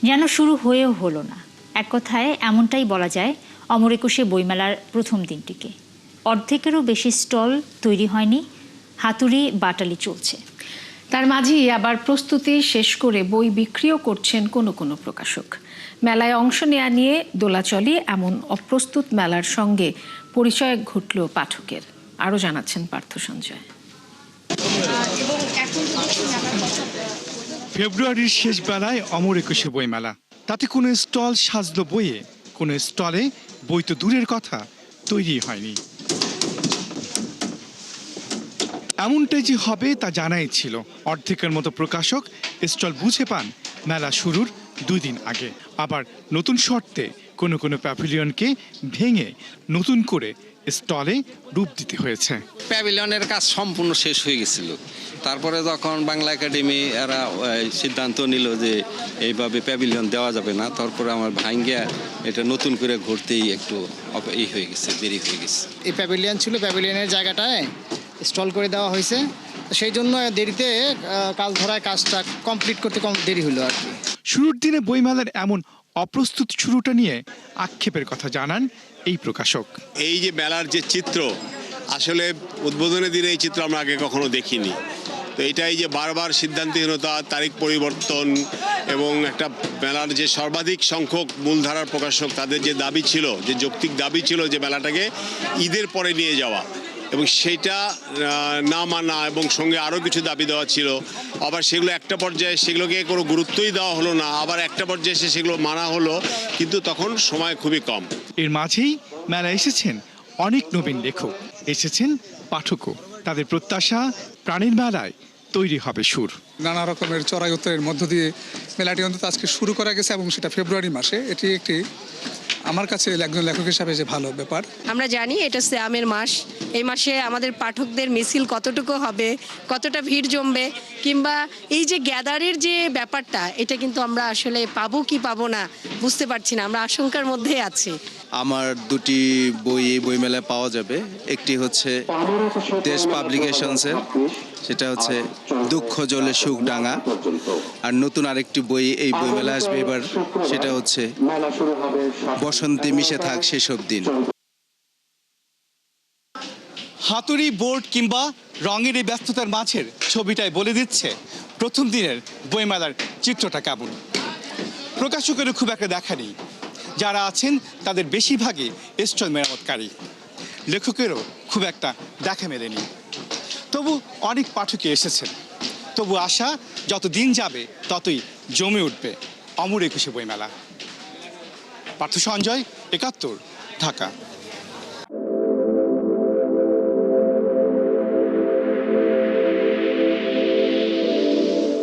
যেন শুরু হয়েও হলো না। এক কথায় এমনটাই বলা যায় অমর একুশে বইমেলার প্রথম দিনটিকে। অর্ধেকেরও বেশি স্টল তৈরি হয়নি, হাতুড়ি বাটালি চলছে। তার মাঝেই আবার প্রস্তুতি শেষ করে বই বিক্রিও করছেন কোনো কোনো প্রকাশক। মেলায় অংশ নেওয়া নিয়ে দোলাচলে এমন অপ্রস্তুত মেলার সঙ্গে পরিচয় ঘটল পাঠকের। আরও জানাচ্ছেন পার্থ সঞ্জয়। ফেব্রুয়ারির শেষ বেলায় অমর একুশে বইমেলা, তাতে কোনো স্টল সাজলো বইয়ে, কোনো স্টলে বই তো দূরের কথা তৈরি হয়নি। এমনটাই যে হবে তা জানাই ছিল। অর্ধেকের মতো প্রকাশক স্টল বুঝে পান মেলা শুরুর 2 দিন আগে। আবার নতুন শর্তে কোনো কোনো প্যাভিলিয়নকে ভেঙে নতুন করে স্টলে রূপ দিতে হয়েছে। প্যাভিলিয়নের কাজ সম্পূর্ণ শেষ হয়ে গেছিল, তারপরে যখন বাংলা একাডেমি এরা সিদ্ধান্ত নিল যে এইভাবে প্যাভিলিয়ন দেওয়া যাবে না, তারপরে আমার ভাঙ্গিয়া এটা নতুন করে ঘুরতেই একটু হয়ে গেছে, দেরি হয়ে গেছে। এই প্যাভিলিয়ন ছিল, প্যাভিলিয়নের জায়গাটায় স্টল করে দেওয়া হয়েছে, সেই জন্য দেরিতে কাজ ধরায় কাজটা কমপ্লিট করতে কম দেরি হলো আর কি। শুরুর দিনে বইমেলার এমন অপ্রস্তুত শুরুটা নিয়ে আক্ষেপের কথা জানান এই প্রকাশক। এই যে মেলার যে চিত্র, আসলে উদ্বোধনের দিনে এই চিত্র আমরা আগে কখনো দেখিনি। তো এটাই যে বারবার সিদ্ধান্তহীনতা, তারিখ পরিবর্তন এবং একটা মেলার যে সর্বাধিক সংখ্যক মূলধারার প্রকাশক তাদের যে দাবি ছিল, যে যৌক্তিক দাবি ছিল যে মেলাটাকে ঈদের পরে নিয়ে যাওয়া, এবং সেইটা না মানা এবং সঙ্গে আরও কিছু দাবি দেওয়া ছিল। আবার সেগুলো একটা পর্যায়ে সেগুলোকে কোনো গুরুত্বই দেওয়া হলো না, আবার একটা পর্যায়ে এসে সেগুলো মানা হলো, কিন্তু তখন সময় খুবই কম। এর মাঝেই মেলা এসেছেন অনেক নবীন লেখক, এসেছেন পাঠকও। তাদের প্রত্যাশা প্রাণের মেলায় তৈরি হবে সুর। নানা রকমের চড়াই উত্তরের মধ্য দিয়ে মেলাটি অন্তত আজকে শুরু করা গেছে, এবং সেটা ফেব্রুয়ারি মাসে। এটি একটি আমার কাছে একজন লেখক হিসাবে যে ভালো ব্যাপার। আমরা জানি এটা সিয়ামের মাস, এই মাসে আমাদের পাঠকদের মিছিল কতটুকু হবে, কতটা ভিড় জমবে, কিংবা এই যে গ্যাদারের যে ব্যাপারটা, এটা কিন্তু আমরা আসলে পাবো কি পাবো না বুঝতে পারছি না, আমরা আশঙ্কার মধ্যে আছি। আমার 2টি বই এই বইমেলায় পাওয়া যাবে। একটি হচ্ছে দেশ পাবলিকেশনসের, সেটা হচ্ছে দুঃখ জলে সুখ ডাঙা, আর নতুন আরেকটি বই এই বইমেলা আসবে এবার, সেটা হচ্ছে বসন্তে মিশে থাক সেসব দিন। হাতুড়ি, বোর্ড কিংবা রঙের এই ব্যস্ততার মাঝের ছবিটাই বলে দিচ্ছে প্রথম দিনের বইমেলার চিত্রটা কেমন। প্রকাশকেরও খুব একটা দেখা নেই, যারা আছেন তাদের বেশিরভাগই স্টল মেরামতকারী। লেখকেরও খুব একটা দেখা মেলেনি। তবু অনেক পাঠকই এসেছেন। তবু আশা যত দিন যাবে ততই জমে উঠবে অমর একুশে বইমেলা। পার্থ সঞ্জয়, ৭১, ঢাকা।